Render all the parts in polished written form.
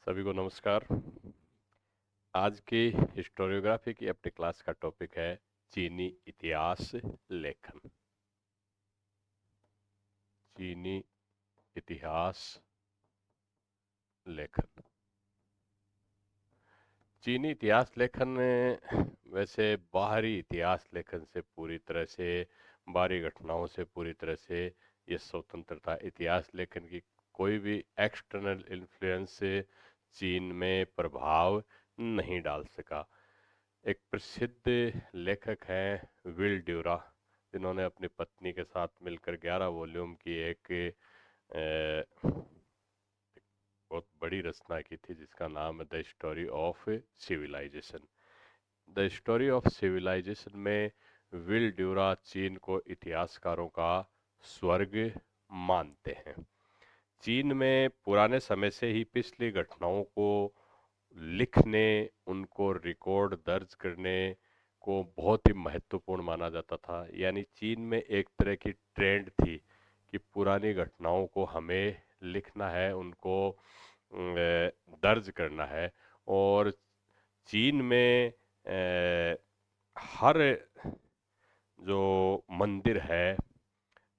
सभी को नमस्कार। आज की हिस्टोरियोग्राफी की अपनी क्लास का टॉपिक है चीनी इतिहास लेखन। चीनी इतिहास लेखन। चीनी इतिहास लेखन वैसे बाहरी इतिहास लेखन से पूरी तरह से, बाहरी घटनाओं से पूरी तरह से ये स्वतंत्रता। इतिहास लेखन की कोई भी एक्सटर्नल इन्फ्लुएंस चीन में प्रभाव नहीं डाल सका। एक प्रसिद्ध लेखक हैं विल ड्यूरा, जिन्होंने अपनी पत्नी के साथ मिलकर 11 वॉल्यूम की एक बहुत बड़ी रचना की थी जिसका नाम है the story of civilisation. The story of civilisation में विल ड्यूरा चीन को इतिहासकारों का स्वर्ग मानते हैं। चीन में पुराने समय से ही पिछली घटनाओं को लिखने, उनको रिकॉर्ड दर्ज करने को बहुत ही महत्वपूर्ण माना जाता था। यानी चीन में एक तरह की ट्रेंड थी कि पुरानी घटनाओं को हमें लिखना है, उनको दर्ज करना है। और चीन में हर जो मंदिर है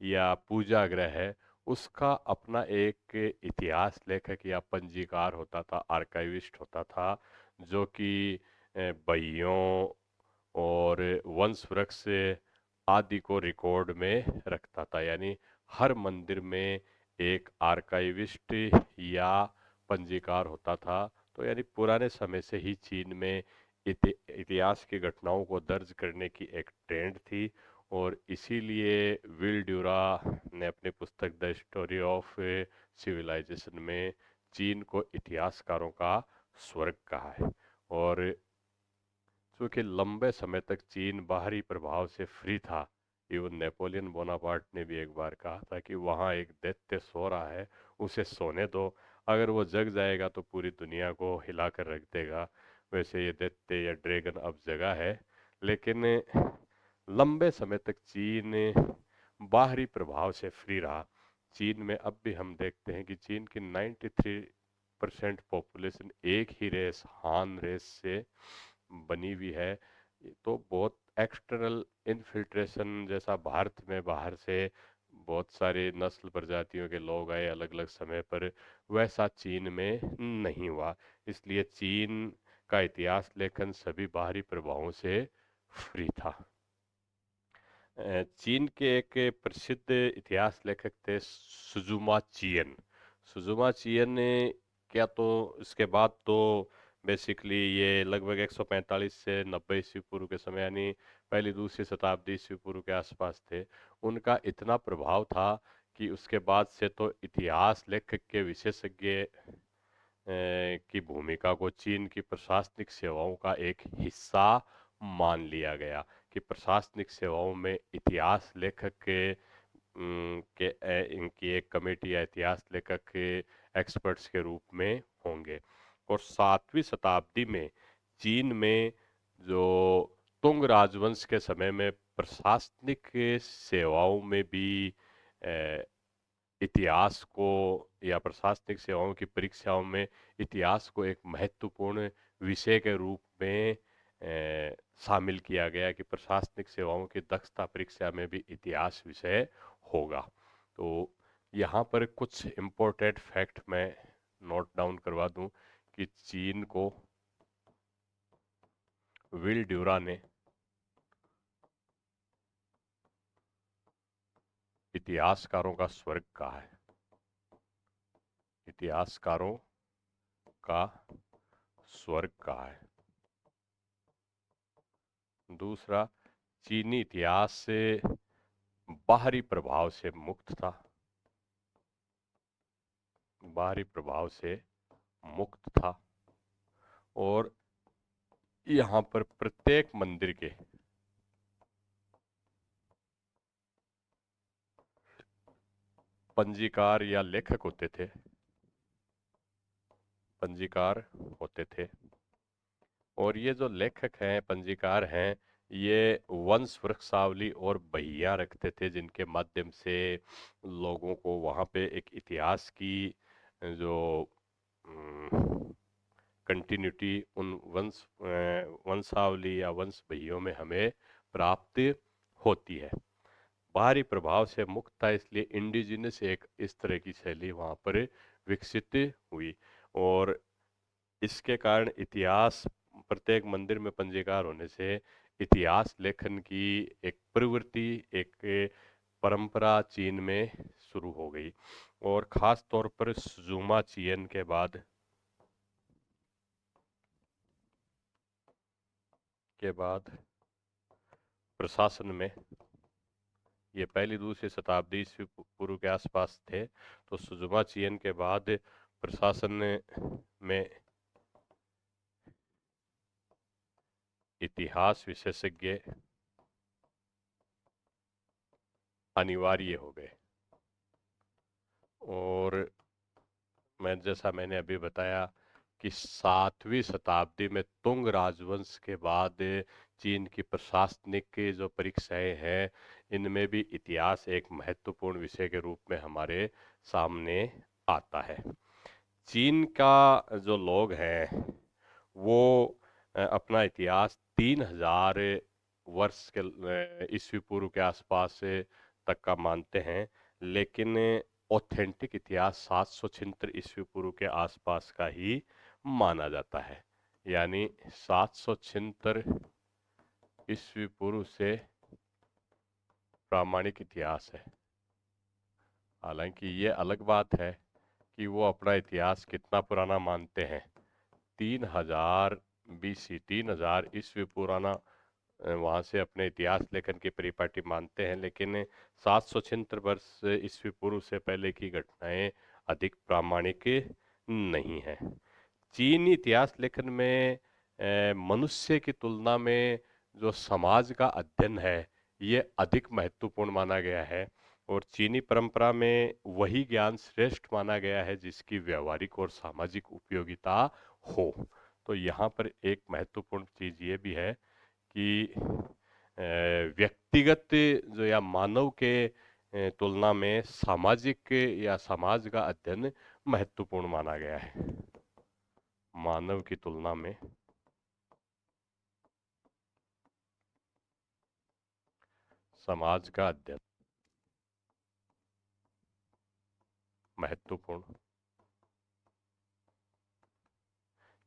या पूजा गृह है, उसका अपना एक इतिहास लेखक या पंजीकार होता था, आर्काइविस्ट होता था, जो कि बहियों और वंश वृक्ष आदि को रिकॉर्ड में रखता था। यानी हर मंदिर में एक आर्काइविस्ट या पंजीकार होता था। तो यानी पुराने समय से ही चीन में इतिहास की घटनाओं को दर्ज करने की एक ट्रेंड थी। और इसीलिए विल ड्यूरा ने अपनी पुस्तक द स्टोरी ऑफ सिविलाइजेशन में चीन को इतिहासकारों का स्वर्ग कहा है। और चूंकि लंबे समय तक चीन बाहरी प्रभाव से फ्री था, इवन नेपोलियन बोनापार्ट ने भी एक बार कहा था कि वहाँ एक दैत्य सो रहा है, उसे सोने दो, अगर वो जग जाएगा तो पूरी दुनिया को हिला कर रख देगा। वैसे ये दैत्य या ड्रैगन अब जगा है, लेकिन लंबे समय तक चीन बाहरी प्रभाव से फ्री रहा। चीन में अब भी हम देखते हैं कि चीन की 93% पॉपुलेशन एक ही रेस, हान रेस से बनी हुई है। तो बहुत एक्सटर्नल इन्फिल्ट्रेशन जैसा भारत में बाहर से बहुत सारे नस्ल प्रजातियों के लोग आए अलग अलग समय पर, वैसा चीन में नहीं हुआ। इसलिए चीन का इतिहास लेखन सभी बाहरी प्रभावों से फ्री था। चीन के एक प्रसिद्ध इतिहास लेखक थे सुजुमा चियन। सुजुमा चियन ने क्या, तो इसके बाद तो बेसिकली ये लगभग 145 से 90 ईस्वी पूर्व के समय, यानी पहली दूसरी शताब्दी ईस्वी पूर्व के आसपास थे। उनका इतना प्रभाव था कि उसके बाद से तो इतिहास लेखक के विशेषज्ञ की भूमिका को चीन की प्रशासनिक सेवाओं का एक हिस्सा मान लिया गया कि प्रशासनिक सेवाओं में इतिहास लेखक इनकी एक कमेटी या इतिहास लेखक के एक्सपर्ट्स के रूप में होंगे। और 7वीं शताब्दी में चीन में जो तुंग राजवंश के समय में प्रशासनिक सेवाओं में भी इतिहास को या प्रशासनिक सेवाओं की परीक्षाओं में इतिहास को एक महत्वपूर्ण विषय के रूप में शामिल किया गया कि प्रशासनिक सेवाओं की दक्षता परीक्षा में भी इतिहास विषय होगा। तो यहाँ पर कुछ इम्पोर्टेंट फैक्ट मैं नोट डाउन करवा दूं कि चीन को विल ड्यूरा ने इतिहासकारों का स्वर्ग कहा है। इतिहासकारों का स्वर्ग कहा है। दूसरा, चीनी इतिहास से बाहरी प्रभाव से मुक्त था। बाहरी प्रभाव से मुक्त था। और यहाँ पर प्रत्येक मंदिर के पंजीकार या लेखक होते थे। पंजीकार होते थे। और ये जो लेखक हैं, पंजीकार हैं, ये वंश वृक्षावली और बहिया रखते थे, जिनके माध्यम से लोगों को वहाँ पे एक इतिहास की जो कंटिन्यूटी उन वंशावली या वंश भइयों में हमें प्राप्त होती है। बाहरी प्रभाव से मुक्त था, इसलिए इंडिजिनस एक इस तरह की शैली वहाँ पर विकसित हुई। और इसके कारण इतिहास, प्रत्येक मंदिर में पंजीकार होने से इतिहास लेखन की एक प्रवृत्ति, एक परंपरा चीन में शुरू हो गई। और ख़ास तौर पर सुजुमा चियन के बाद प्रशासन में, ये पहली दूसरी शताब्दी ईस्वी पूर्व के आसपास थे, तो सुजुमा चियन के बाद प्रशासन में इतिहास विशेषज्ञ अनिवार्य हो गए। और जैसा मैंने अभी बताया कि 7वीं शताब्दी में तुंग राजवंश के बाद चीन की प्रशासनिक जो परीक्षाएं हैं, इनमें भी इतिहास एक महत्वपूर्ण विषय के रूप में हमारे सामने आता है। चीन का जो लोग हैं वो अपना इतिहास 3000 वर्ष के ईस्वी पूर्व के आसपास तक का मानते हैं, लेकिन ऑथेंटिक इतिहास 776 ईस्वी पूर्व के आसपास का ही माना जाता है। यानी 776 ईस्वी पूर्व से प्रामाणिक इतिहास है। हालांकि ये अलग बात है कि वो अपना इतिहास कितना पुराना मानते हैं। 3000 BC, 3000 ईस्वी पुराना वहाँ से अपने इतिहास लेखन की परिपाटी मानते हैं, लेकिन 776 वर्ष ईस्वी पूर्व से पहले की घटनाएं अधिक प्रामाणिक नहीं है। चीनी इतिहास लेखन में मनुष्य की तुलना में जो समाज का अध्ययन है, ये अधिक महत्वपूर्ण माना गया है। और चीनी परंपरा में वही ज्ञान श्रेष्ठ माना गया है जिसकी व्यवहारिक और सामाजिक उपयोगिता हो। तो यहाँ पर एक महत्वपूर्ण चीज ये भी है कि व्यक्तिगत जो या मानव के तुलना में सामाजिक या समाज का अध्ययन महत्वपूर्ण माना गया है। मानव की तुलना में समाज का अध्ययन महत्वपूर्ण,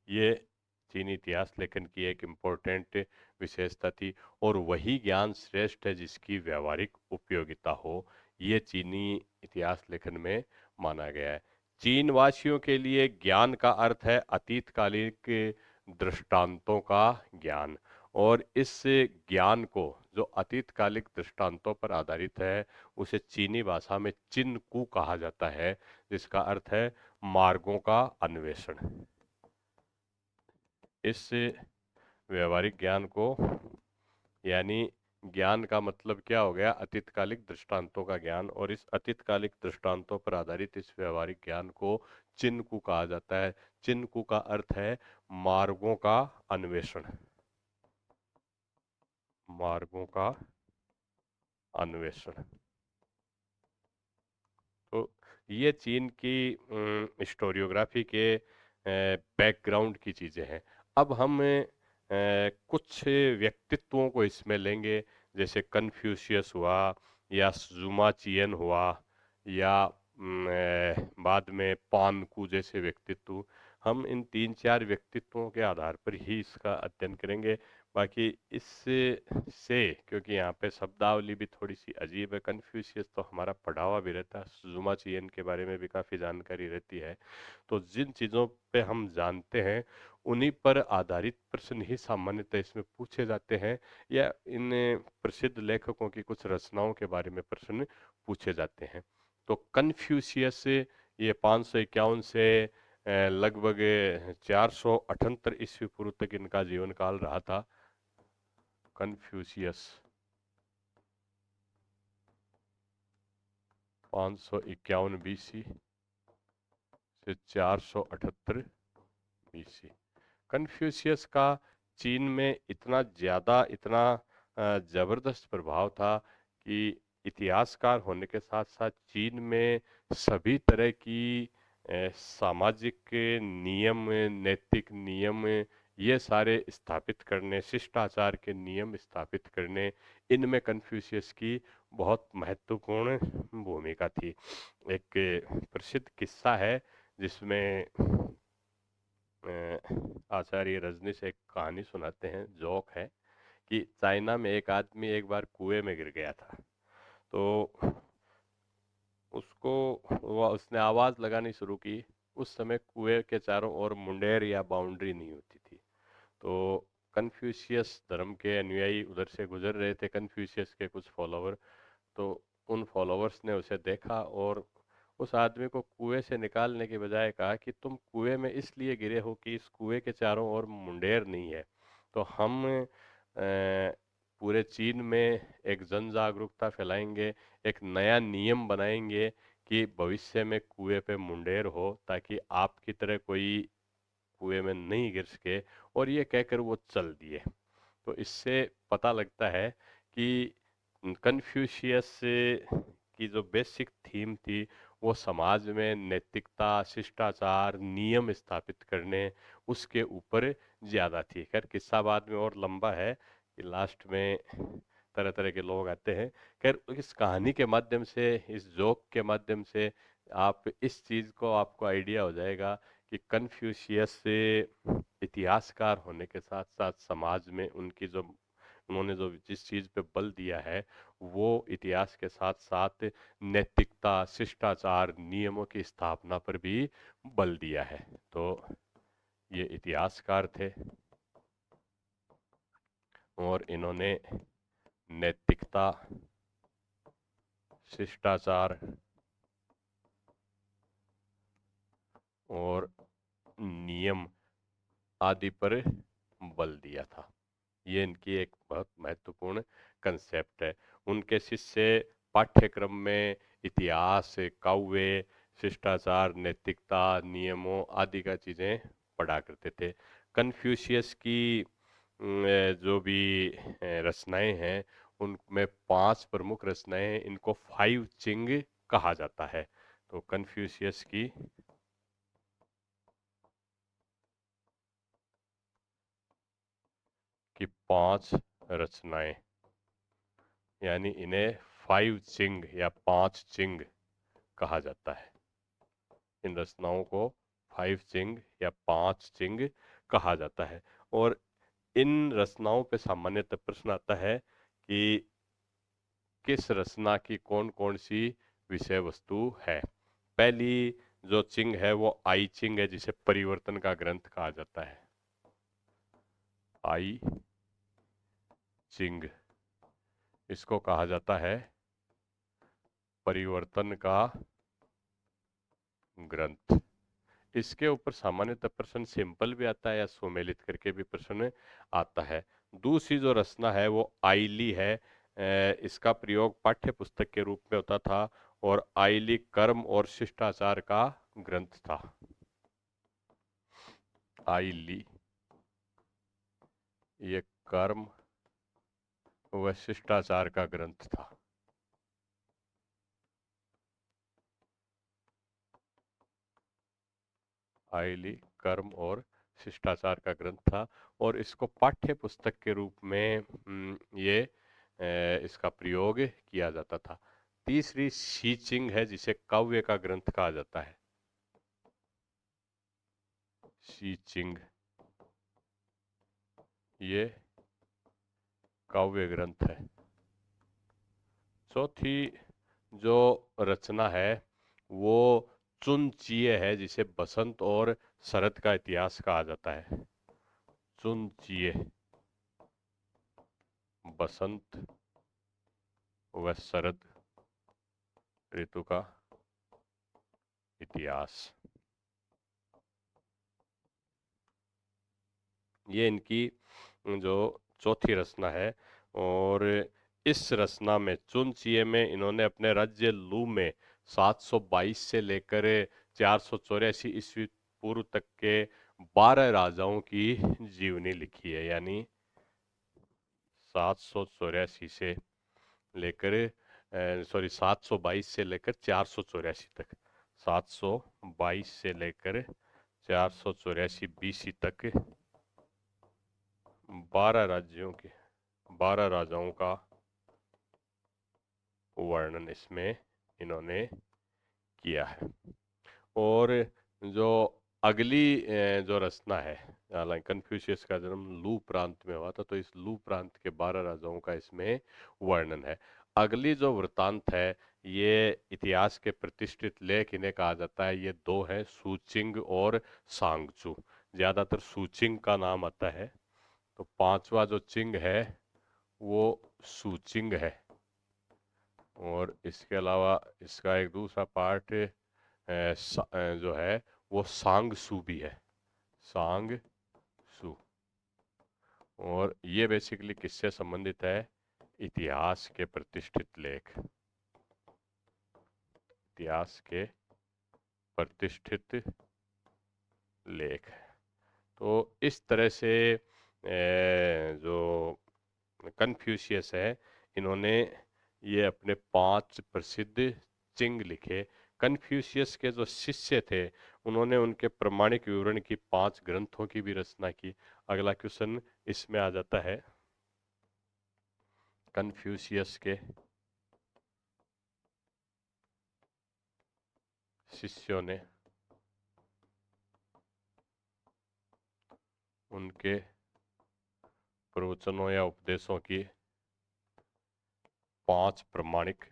ये चीनी इतिहास लेखन की एक इम्पोर्टेंट विशेषता थी। और वही ज्ञान श्रेष्ठ है जिसकी व्यवहारिक उपयोगिता हो, ये चीनी इतिहास लेखन में माना गया है। चीन वासियों के लिए ज्ञान का अर्थ है अतीतकालिक दृष्टांतों का ज्ञान। और इस ज्ञान को, जो अतीतकालिक दृष्टांतों पर आधारित है, उसे चीनी भाषा में चिनकू कहा जाता है, जिसका अर्थ है मार्गों का अन्वेषण। इस व्यवहारिक ज्ञान को, यानी ज्ञान का मतलब क्या हो गया, अतीतकालिक दृष्टांतों का ज्ञान, और इस अतीतकालिक दृष्टांतों पर आधारित इस व्यवहारिक ज्ञान को चिन्कू कहा जाता है। चिन्कू का अर्थ है मार्गों का अन्वेषण। मार्गों का अन्वेषण। तो ये चीन की हिस्टोरियोग्राफी के बैकग्राउंड की चीजें हैं। अब हम कुछ व्यक्तित्वों को इसमें लेंगे, जैसे कन्फ्यूशियस हुआ, या जुमा चियन हुआ, या बाद में पानकू जैसे व्यक्तित्व। हम इन 3-4 व्यक्तित्वों के आधार पर ही इसका अध्ययन करेंगे। बाकी इससे क्योंकि यहाँ पे शब्दावली भी थोड़ी सी अजीब है, कन्फ्यूशियस तो हमारा पढ़ा हुआ भी रहता है, जुमा चियन के बारे में भी काफ़ी जानकारी रहती है, तो जिन चीज़ों पे हम जानते हैं उन्हीं पर आधारित प्रश्न ही सामान्यतः इसमें पूछे जाते हैं, या इन प्रसिद्ध लेखकों की कुछ रचनाओं के बारे में प्रश्न पूछे जाते हैं। तो कन्फ्यूशियस, ये 551 से लगभग 478 ईस्वी पूर्व तक इनका जीवन काल रहा था। कन्फ्यूशियस 551 BC से 478 BC। कन्फ्यूशियस का चीन में इतना ज़्यादा, इतना ज़बरदस्त प्रभाव था कि इतिहासकार होने के साथ साथ चीन में सभी तरह की सामाजिक नियम, नैतिक नियम, ये सारे स्थापित करने, शिष्टाचार के नियम स्थापित करने, इनमें कन्फ्यूशियस की बहुत महत्वपूर्ण भूमिका थी। एक प्रसिद्ध किस्सा है जिसमें आचार्य रजनीश एक कहानी सुनाते हैं, जोक है कि चाइना में एक आदमी एक बार कुएं में गिर गया था। तो उसको उसने आवाज़ लगानी शुरू की। उस समय कुएं के चारों ओर मुंडेर या बाउंड्री नहीं होती थी। तो कन्फ्यूशियस धर्म के अनुयायी उधर से गुजर रहे थे, कन्फ्यूशियस के कुछ फॉलोवर। तो उन फॉलोवर्स ने उसे देखा और उस आदमी को कुएं से निकालने के बजाय कहा कि तुम कुएं में इसलिए गिरे हो कि इस कुएं के चारों ओर मुंडेर नहीं है। तो हम पूरे चीन में एक जन जागरूकता फैलाएंगे, एक नया नियम बनाएंगे कि भविष्य में कुएं पे मुंडेर हो, ताकि आपकी तरह कोई कुएं में नहीं गिर सके। और ये कहकर वो चल दिए। तो इससे पता लगता है कि कन्फ्यूशियस की जो बेसिक थीम थी वो समाज में नैतिकता, शिष्टाचार, नियम स्थापित करने, उसके ऊपर ज़्यादा थी। खैर किस्सा बाद में और लंबा है कि लास्ट में तरह तरह के लोग आते हैं। खैर इस कहानी के माध्यम से, इस जोक के माध्यम से आप इस चीज़ को, आपको आइडिया हो जाएगा कि कन्फ्यूशियस से इतिहासकार होने के साथ साथ समाज में उनकी जो, उन्होंने जो जिस चीज़ पे बल दिया है वो इतिहास के साथ साथ नैतिकता, शिष्टाचार, नियमों की स्थापना पर भी बल दिया है। तो ये इतिहासकार थे और इन्होंने नैतिकता, शिष्टाचार और नियम आदि पर बल दिया था। ये इनकी एक बहुत महत्वपूर्ण कंसेप्ट है। उनके शिष्य पाठ्यक्रम में इतिहास, काव्य, शिष्टाचार, नैतिकता, नियमों आदि का चीज़ें पढ़ा करते थे। कन्फ्यूशियस की जो भी रचनाएं हैं उनमें 5 प्रमुख रचनाएं, इनको 5 चिंग कहा जाता है। तो कन्फ्यूशियस की 5 रचनाएं, यानी इन्हें 5 चिंग या 5 चिंग कहा जाता है। इन रचनाओं को 5 चिंग या 5 चिंग कहा जाता है। और इन रचनाओं पे सामान्यतः प्रश्न आता है कि किस रचना की कौन कौन सी विषय वस्तु है। पहली जो चिंग है वो आई चिंग है, जिसे परिवर्तन का ग्रंथ कहा जाता है। आई चिंग, इसको कहा जाता है परिवर्तन का ग्रंथ। इसके ऊपर सामान्यतः प्रश्न सिंपल भी आता है या सुमेलित करके भी प्रश्न आता है। दूसरी जो रचना है वो आइली है। इसका प्रयोग पाठ्य पुस्तक के रूप में होता था और आइली कर्म और शिष्टाचार का ग्रंथ था। आइली ये कर्म व शिष्टाचार का ग्रंथ था। आइली कर्म और शिष्टाचार का ग्रंथ था और इसको पाठ्य पुस्तक के रूप में ये इसका प्रयोग किया जाता था। तीसरी शी चिंग है, जिसे काव्य का ग्रंथ कहा जाता है। शी चिंग ये काव्य ग्रंथ है। चौथी जो रचना है वो चुनचिए है, जिसे बसंत और शरद का इतिहास कहा जाता है। चुनचिए, बसंत व शरद ऋतु का इतिहास, ये इनकी जो चौथी रचना है। और इस रचना में, चुनचिए में, इन्होंने अपने राज्य लू में 722 से लेकर 484 ईस्वी पूर्व तक के 12 राजाओं की जीवनी लिखी है। यानी 784 से लेकर 722 से लेकर 484 तक 722 से लेकर 484 BC तक 12 राजाओं का वर्णन इसमें इन्होंने किया है। और जो अगली जो रचना है, हालांकि कन्फ्यूशियस का जन्म लू प्रांत में हुआ था, तो इस लू प्रांत के 12 राजाओं का इसमें वर्णन है। अगली जो वृत्तांत है, ये इतिहास के प्रतिष्ठित लेख इन्हें कहा जाता है। ये दो हैं, सूचिंग और सांगचू। ज्यादातर सूचिंग का नाम आता है, तो पांचवा जो चिंग है वो सूचिंग है। और इसके अलावा इसका एक दूसरा पार्ट जो है वो सांगसू भी है, सांगसू। और ये बेसिकली किससे संबंधित है? इतिहास के प्रतिष्ठित लेख, इतिहास के प्रतिष्ठित लेख। तो इस तरह से जो कन्फ्यूशियस है, इन्होंने ये अपने 5 प्रसिद्ध चिंग लिखे। कन्फ्यूशियस के जो शिष्य थे, उन्होंने उनके प्रमाणिक विवरण की 5 ग्रंथों की भी रचना की। अगला क्वेश्चन इसमें आ जाता है, कन्फ्यूशियस के शिष्यों ने उनके प्रवचनों या उपदेशों की 5 प्रामाणिक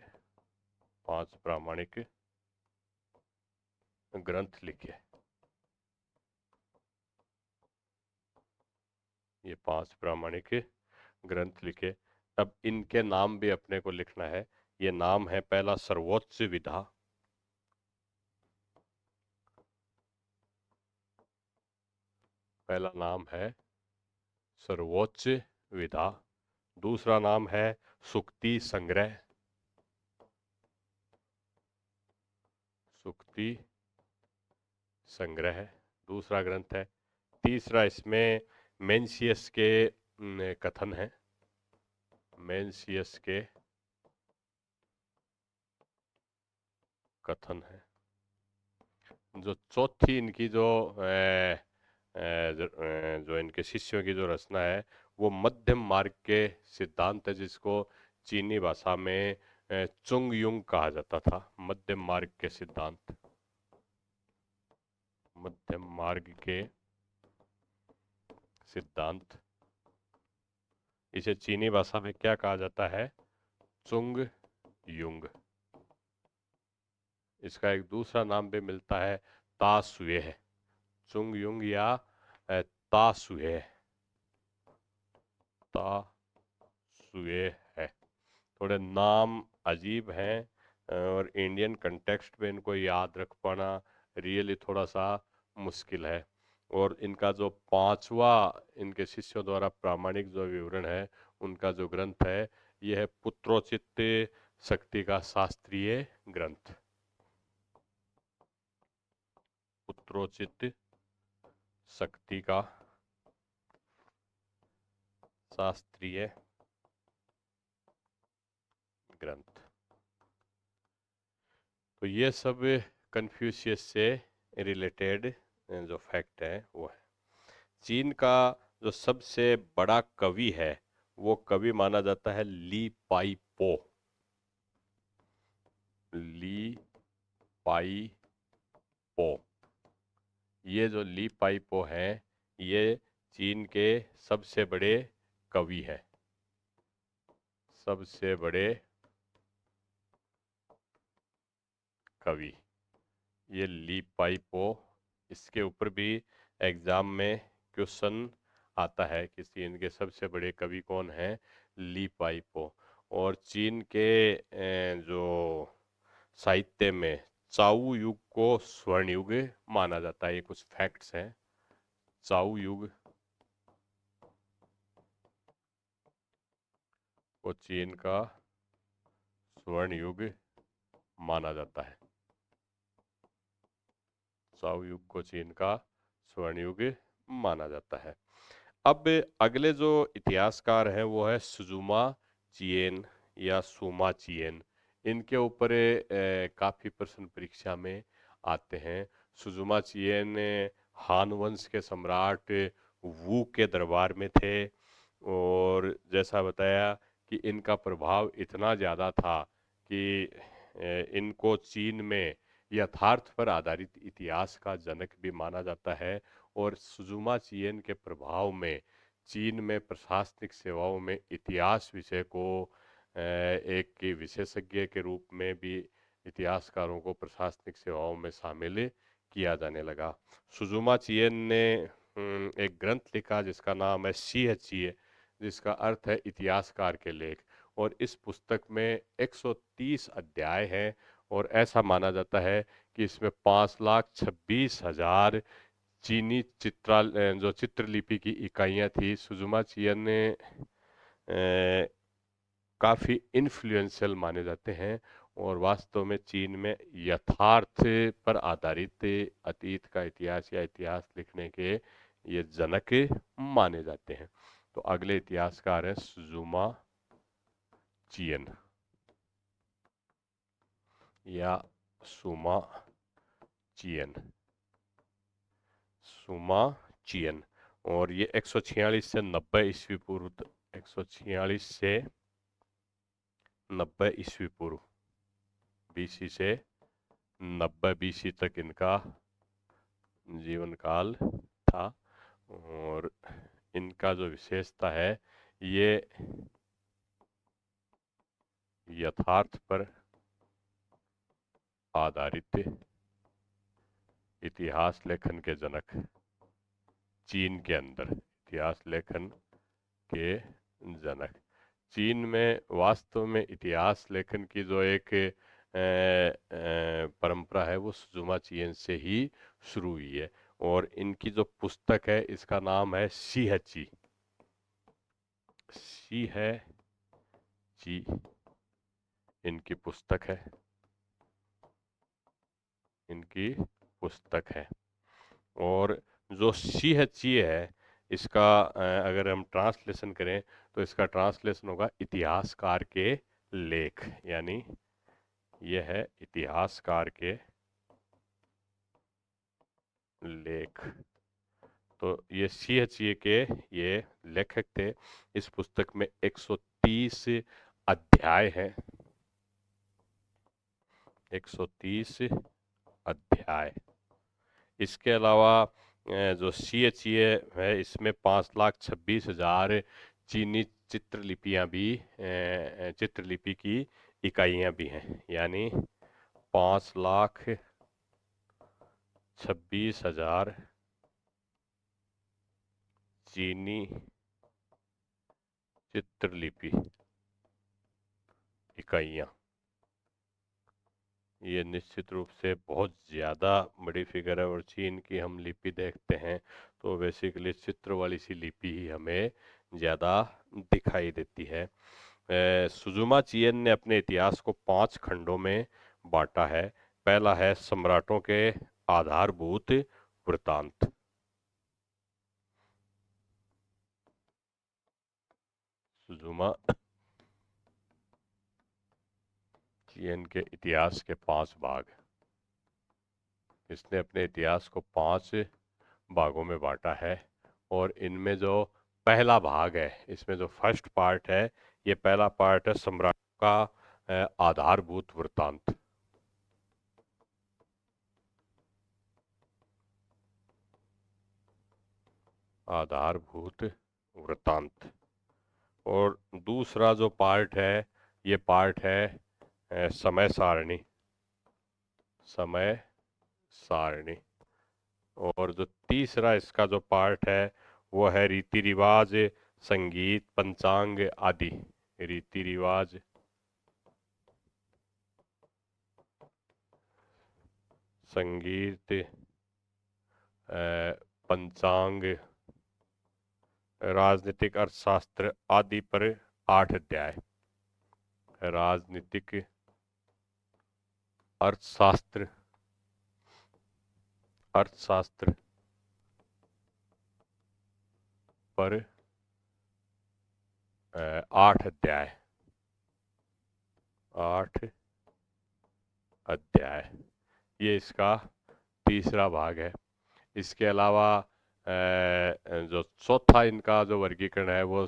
ग्रंथ लिखे। ये 5 प्रामाणिक ग्रंथ लिखे। अब इनके नाम भी अपने को लिखना है। ये नाम है, पहला सर्वोच्च विधा, पहला नाम है सर्वोच्च विधा। दूसरा नाम है सुक्ति संग्रह, सुक्ति संग्रह दूसरा ग्रंथ है। तीसरा इसमें मेंशियस के कथन है, मेंशियस के कथन है। जो चौथी इनकी जो इनके शिष्यों की जो रचना है, वो मध्यम मार्ग के सिद्धांत है, जिसको चीनी भाषा में चुंग युंग कहा जाता था। मध्यम मार्ग के सिद्धांत, मध्यम मार्ग के सिद्धांत, इसे चीनी भाषा में क्या कहा जाता है? चुंग युंग। इसका एक दूसरा नाम भी मिलता है, तासुए है। चुंग युंग या तासुए, तासुए है। थोड़े नाम अजीब हैं, और इंडियन कंटेक्स्ट में इनको याद रख पाना रियली थोड़ा सा मुश्किल है। और इनका जो 5वां इनके शिष्यों द्वारा प्रामाणिक जो विवरण है, उनका जो ग्रंथ है, यह है पुत्रोचित शक्ति का शास्त्रीय ग्रंथ, पुत्रोचित शक्ति का शास्त्रीय ग्रंथ। तो ये सब कन्फ्यूशियस से रिलेटेड जो फैक्ट है वो है। चीन का जो सबसे बड़ा कवि है, वो कवि माना जाता है ली पाई पो, ली पाई पो। ये जो ली पाई पो हैं, ये चीन के सबसे बड़े कवि हैं, सबसे बड़े कवि ये ली पाई पो। इसके ऊपर भी एग्जाम में क्वेश्चन आता है कि चीन के सबसे बड़े कवि कौन हैं? ली पाई पो। और चीन के जो साहित्य में चाऊ युग को स्वर्ण युग माना जाता है। ये कुछ फैक्ट्स हैं। चाऊ युग को चीन का स्वर्ण युग माना जाता है, चाऊ युग को चीन का स्वर्ण युग माना जाता है। अब अगले जो इतिहासकार हैं वो है सुजुमा चियेन या सुमा चियेन। इनके ऊपर काफी प्रश्न परीक्षा में आते हैं। सुजुमा चियेन हान वंश के सम्राट वू के दरबार में थे और जैसा बताया कि इनका प्रभाव इतना ज़्यादा था कि इनको चीन में यथार्थ पर आधारित इतिहास का जनक भी माना जाता है और सुजुमा चियेन के प्रभाव में चीन में प्रशासनिक सेवाओं में इतिहास विषय को एक विशेषज्ञ के रूप में भी इतिहासकारों को प्रशासनिक सेवाओं में शामिल किया जाने लगा। सुजुमा चियेन ने एक ग्रंथ लिखा जिसका नाम है शीहचिये, जिसका अर्थ है इतिहासकार के लेख, और इस पुस्तक में 130 अध्याय हैं और ऐसा माना जाता है कि इसमें 5,26,000 चीनी जो चित्रलिपि की इकाइयाँ थी। सुजुमा चियन ने काफ़ी इन्फ्लुएंशियल माने जाते हैं और वास्तव में चीन में यथार्थ पर आधारित अतीत का इतिहास या इतिहास लिखने के ये जनक माने जाते हैं। तो अगले इतिहासकार हैं सुजुमा चियन या सुमा चियन, सुमा चियन। और ये 146 से 90 ईस्वी पूर्व, 146 से 90 ईस्वी पूर्व बीसी से 90 बीसी तक इनका जीवन काल था। और इनका जो विशेषता है, ये यथार्थ पर आधारित इतिहास लेखन के जनक, चीन के अंदर इतिहास लेखन के जनक। चीन में वास्तव में इतिहास लेखन की जो एक परंपरा है वो सुजुमा चियन से ही शुरू हुई है और इनकी जो पुस्तक है इसका नाम है शीहची, शीहची इनकी पुस्तक है, इनकी पुस्तक है। और जो शीहची है इसका अगर हम ट्रांसलेशन करें तो इसका ट्रांसलेशन होगा इतिहासकार के लेख, यानी यह है इतिहासकार के लेख। तो ये शीहची के ये लेखक थे। इस पुस्तक में 130 अध्याय हैं, 130 अध्याय। इसके अलावा जो शीहची है इसमें 5,26,000 चीनी चित्रलिपियां भी चित्रलिपि की इकाइयां भी हैं, यानी 5,26,000 चीनी चित्रलिपि इकाइयां। ये निश्चित रूप से बहुत ज़्यादा बड़ी फिगर है और चीन की हम लिपि देखते हैं तो बेसिकली चित्र वाली सी लिपि ही हमें ज़्यादा दिखाई देती है। सुजुमा चियन ने अपने इतिहास को 5 खंडों में बांटा है। पहला है सम्राटों के आधारभूत वृत्तांत। सुजुमा चियन के इतिहास के 5 भाग। इसने अपने इतिहास को 5 भागों में बांटा है और इनमें जो पहला भाग है, इसमें जो फर्स्ट पार्ट है, ये पहला पार्ट है सम्राट का आधारभूत वृत्तांत। आधारभूत वृत्तांत। और दूसरा जो पार्ट है ये पार्ट है समय सारणी, समय सारणी। और जो तीसरा इसका जो पार्ट है वो है रीति रिवाज, संगीत, पंचांग आदि। रीति रिवाज, संगीत, पंचांग, राजनीतिक अर्थशास्त्र आदि पर 8 अध्याय। राजनीतिक अर्थशास्त्र, अर्थशास्त्र पर 8 अध्याय, 8 अध्याय। ये इसका तीसरा भाग है। इसके अलावा जो चौथा इनका जो वर्गीकरण है वो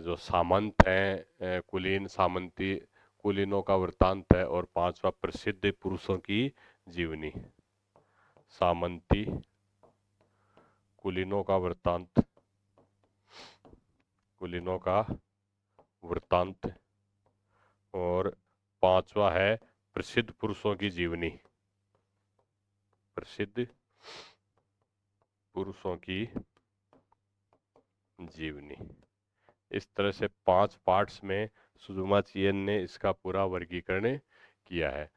जो सामंत हैं, कुलीन सामंती कुलीनों का वृत्तांत है। और पांचवा प्रसिद्ध पुरुषों की जीवनी, सामंती कुलीनों का वृत्तांत, कुलीनों का वृत्तांत। और पांचवा है प्रसिद्ध पुरुषों की जीवनी, प्रसिद्ध पुरुषों की जीवनी। इस तरह से 5 पार्ट्स में सुजुमा चियन ने इसका पूरा वर्गीकरण किया है।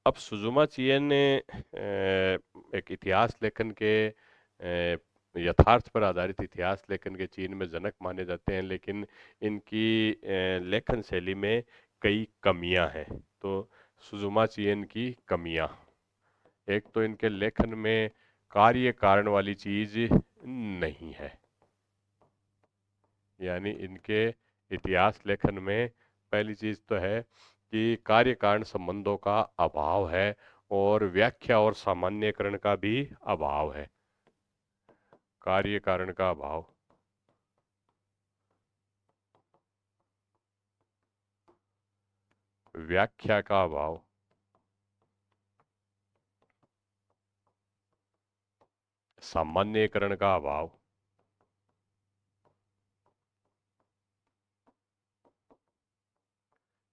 अब सुजुमा चियन ने एक इतिहास लेखन के यथार्थ पर आधारित इतिहास लेखन के चीन में जनक माने जाते हैं, लेकिन इनकी लेखन शैली में कई कमियां हैं। तो सुजुमा चियन की कमियां, एक तो इनके लेखन में कार्य कारण वाली चीज नहीं है। यानी इनके इतिहास लेखन में पहली चीज तो है कि कार्य कारण संबंधों का अभाव है और व्याख्या और सामान्यकरण का भी अभाव है। कार्य कारण का अभाव, व्याख्या का अभाव, सामान्यकरण का अभाव।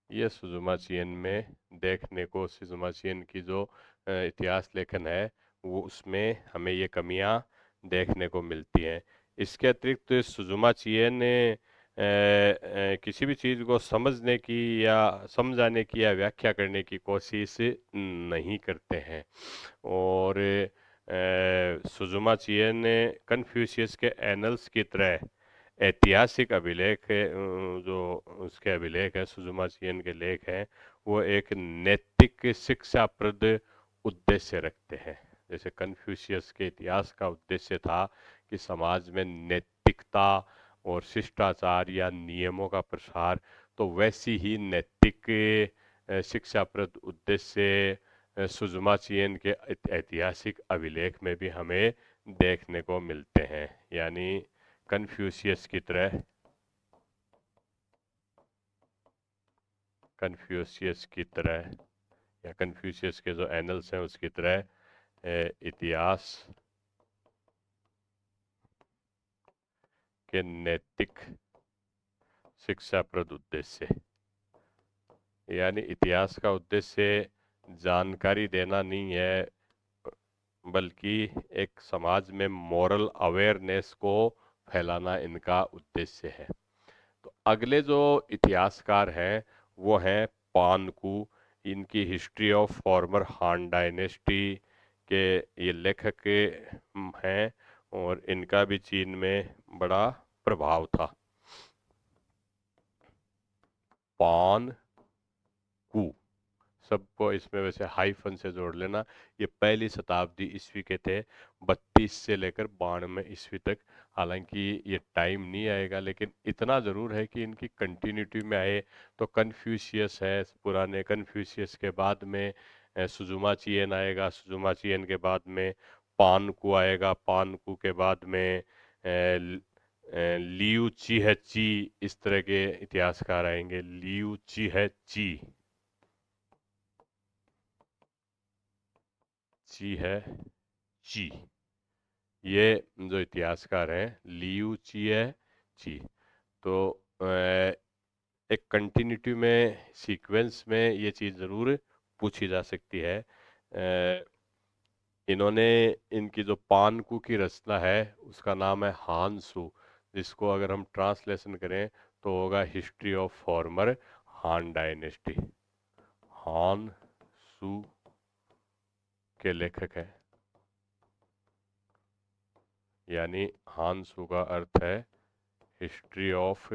ये सुजुमा चियन में देखने को, सुजुमा चियन की जो इतिहास लेखन है वो उसमें हमें ये कमियां देखने को मिलती हैं। इसके अतिरिक्त सुजुमा चियन ने किसी भी चीज़ को समझने की या समझाने की या व्याख्या करने की कोशिश नहीं करते हैं। और सुजुमा चियन ने कन्फ्यूशियस के एनल्स की तरह ऐतिहासिक अभिलेख जो उसके अभिलेख है, सुजुमा चियन के लेख हैं, वो एक नैतिक शिक्षाप्रद उद्देश्य रखते हैं। जैसे कन्फ्यूशियस के इतिहास का उद्देश्य था कि समाज में नैतिकता और शिष्टाचार या नियमों का प्रसार, तो वैसी ही नैतिक शिक्षाप्रद उद्देश्य सुजुमा चियन के ऐतिहासिक अभिलेख में भी हमें देखने को मिलते हैं। यानी कन्फ्यूशियस की तरह, कन्फ्यूशियस की तरह या कन्फ्यूशियस के जो एनल्स हैं उसकी तरह इतिहास के नैतिक शिक्षाप्रद उद्देश्य, यानी इतिहास का उद्देश्य जानकारी देना नहीं है, बल्कि एक समाज में मॉरल अवेयरनेस को फैलाना इनका उद्देश्य है। तो अगले जो इतिहासकार हैं वो हैं पानकू। इनकी हिस्ट्री ऑफ फॉर्मर हान डायनेस्टी के ये लेखक हैं और इनका भी चीन में बड़ा प्रभाव था। पान कू, सबको इसमें वैसे हाइफन से जोड़ लेना। ये पहली शताब्दी ईस्वी के थे, 32 से लेकर 92 ईस्वी तक। हालांकि ये टाइम नहीं आएगा, लेकिन इतना ज़रूर है कि इनकी कंटिन्यूटी में आए तो कन्फ्यूशियस है, पुराने कन्फ्यूशियस के बाद में सुजुमा चियन आएगा, सुजुमा चियन के बाद में पानकू आएगा, पानकू के बाद में लियू चीह ची, इस तरह के इतिहासकार आएंगे। लियू चीह ची, ची है ची, ये जो इतिहासकार हैं लियू चिए ची। तो एक कंटिन्यूटी में, सीक्वेंस में ये चीज़ ज़रूर पूछी जा सकती है। इन्होंने, इनकी जो पानकू की रचना है उसका नाम है हान सू, जिसको अगर हम ट्रांसलेशन करें तो होगा हिस्ट्री ऑफ फॉर्मर हान डायनेस्टी। हान सू के लेखक हैं, यानी हान सू का अर्थ है हिस्ट्री ऑफ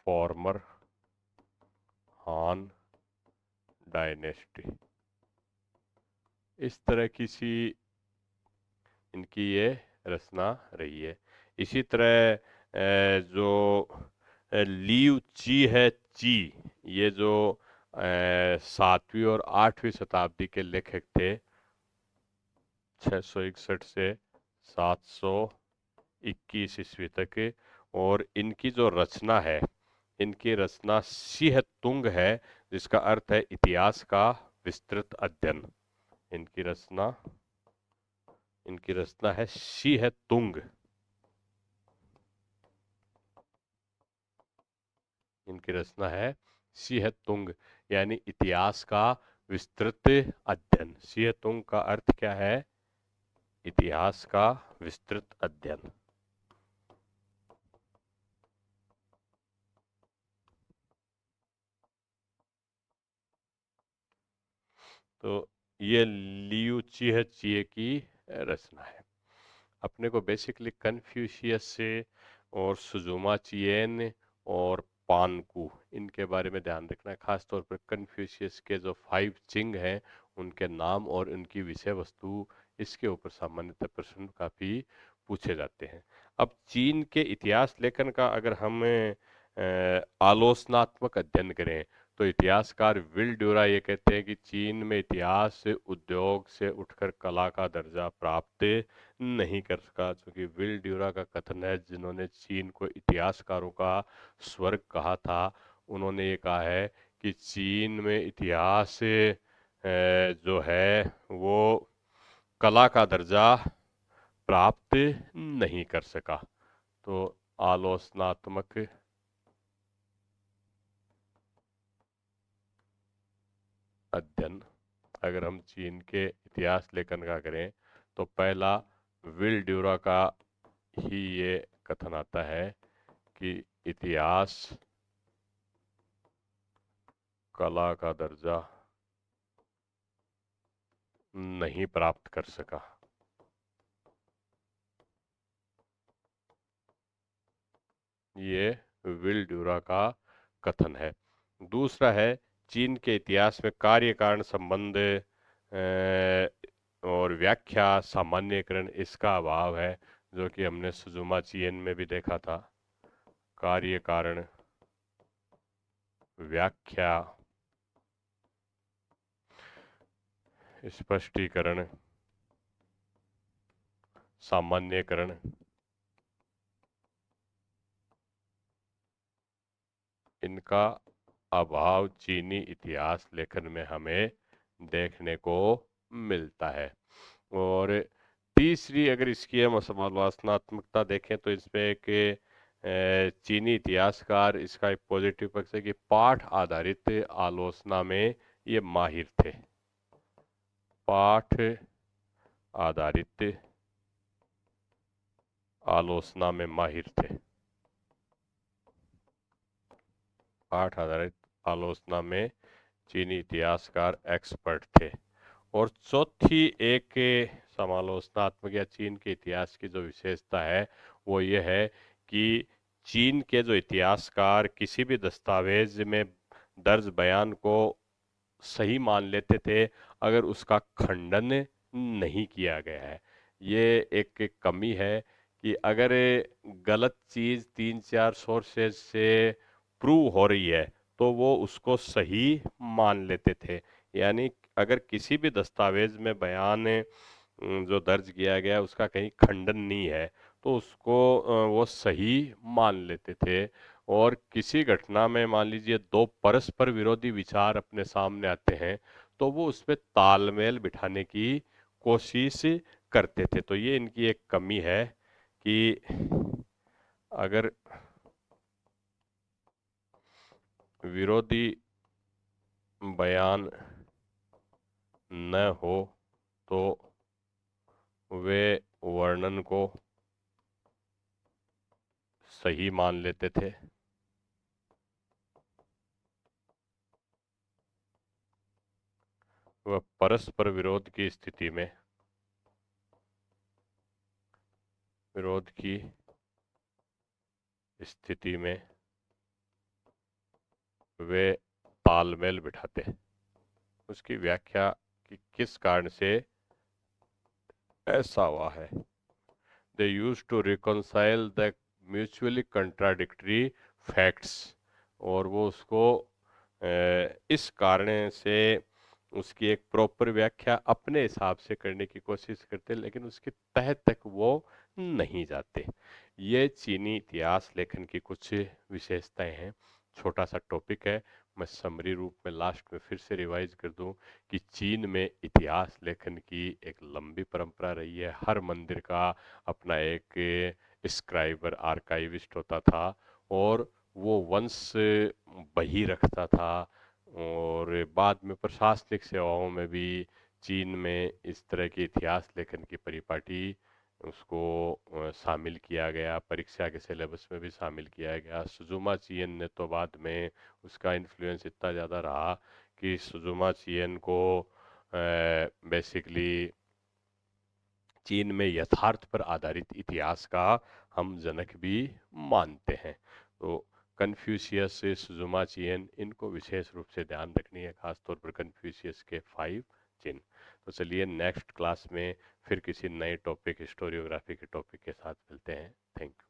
फॉर्मर हान डायनेस्टी। इस तरह की सी इनकी ये रचना रही है। इसी तरह जो लियू ची है ची, ये जो 7वीं और 8वीं शताब्दी के लेखक थे, 661 से 721 ईस्वी तक, और इनकी जो रचना है, इनकी रचना सिंह तुंग है, जिसका अर्थ है इतिहास का विस्तृत अध्ययन। इनकी रचना है सिंह तुंग। इनकी रचना है सिंह तुंग, यानी इतिहास का विस्तृत अध्ययन। सिंह तुंग का अर्थ क्या है? इतिहास का विस्तृत अध्ययन। तो ये लियू चिह चिए की रचना है। अपने को बेसिकली कन्फ्यूशियस से और सुजुमा चिएन और पानकू, इनके बारे में ध्यान रखना है। खास तौर पर कन्फ्यूशियस के जो 5 चिंग हैं, उनके नाम और उनकी विषय वस्तु, इसके ऊपर सामान्यतः प्रश्न काफ़ी पूछे जाते हैं। अब चीन के इतिहास लेखन का अगर हम आलोचनात्मक अध्ययन करें, तो इतिहासकार विल ड्यूरा ये कहते हैं कि चीन में इतिहास उद्योग से उठकर कला का दर्जा प्राप्त नहीं कर सका। क्योंकि विल ड्यूरा का कथन है, जिन्होंने चीन को इतिहासकारों का स्वर्ग कहा था, उन्होंने ये कहा है कि चीन में इतिहास जो है वो कला का दर्जा प्राप्त नहीं कर सका। तो आलोचनात्मक अध्ययन अगर हम चीन के इतिहास लेखन का करें, तो पहला विल ड्यूरा का ही ये कथन आता है कि इतिहास कला का दर्जा नहीं प्राप्त कर सका। ये विल ड्यूरा का कथन है। दूसरा है, चीन के इतिहास में कार्य कारण संबंध और व्याख्या सामान्यकरण, इसका अभाव है, जो कि हमने सुजुमा चिएन में भी देखा था। कार्य कारण व्याख्या स्पष्टीकरण सामान्यकरण, इनका अभाव चीनी इतिहास लेखन में हमें देखने को मिलता है। और तीसरी अगर इसकी हम समालोचनात्मकता देखें, तो इसमें एक चीनी इतिहासकार, इसका एक पॉजिटिव पक्ष है कि पाठ आधारित आलोचना में ये माहिर थे। पाठ आधारित आलोचना में माहिर थे। पाठ आधारित आलोचना में चीनी इतिहासकार एक्सपर्ट थे। और चौथी एक समालोचनात्मक या चीन के इतिहास की जो विशेषता है, वो ये है कि चीन के जो इतिहासकार किसी भी दस्तावेज में दर्ज बयान को सही मान लेते थे, अगर उसका खंडन नहीं किया गया है। ये एक कमी है कि अगर गलत चीज़ 3-4 सोर्सेज से प्रूव हो रही है, तो वो उसको सही मान लेते थे। यानी अगर किसी भी दस्तावेज में बयान जो दर्ज किया गया उसका कहीं खंडन नहीं है, तो उसको वो सही मान लेते थे। और किसी घटना में मान लीजिए दो परस्पर विरोधी विचार अपने सामने आते हैं, तो वो उसमें तालमेल बिठाने की कोशिश करते थे। तो ये इनकी एक कमी है कि अगर विरोधी बयान न हो, तो वे वर्णन को सही मान लेते थे। वह परस्पर विरोध की स्थिति में, विरोध की स्थिति में वे तालमेल बिठाते। उसकी व्याख्या कि किस कारण से ऐसा हुआ है। They used to reconcile the mutually contradictory facts, और वो उसको इस कारण से उसकी एक प्रॉपर व्याख्या अपने हिसाब से करने की कोशिश करते, लेकिन उसकी तह तक वो नहीं जाते। ये चीनी इतिहास लेखन की कुछ विशेषताएं हैं। छोटा सा टॉपिक है, मैं समरी रूप में लास्ट में फिर से रिवाइज कर दूं कि चीन में इतिहास लेखन की एक लंबी परंपरा रही है। हर मंदिर का अपना एक स्क्राइबर आर्काइविस्ट होता था और वो वंश बही रखता था। और बाद में प्रशासनिक सेवाओं में भी चीन में इस तरह की इतिहास लेखन की परिपाटी उसको शामिल किया गया, परीक्षा के सिलेबस में भी शामिल किया गया। सुजुमा चियन ने तो बाद में उसका इन्फ्लुएंस इतना ज़्यादा रहा कि सुजुमा चियन को बेसिकली चीन में यथार्थ पर आधारित इतिहास का हम जनक भी मानते हैं। तो कन्फ्यूशियस, सुजुमा चियन, इनको विशेष रूप से ध्यान रखनी है, खासतौर पर कन्फ्यूशियस के 5 चिन्ह। तो चलिए नेक्स्ट क्लास में फिर किसी नए टॉपिक, हिस्टोरियोग्राफी के टॉपिक के साथ मिलते हैं। Thank you.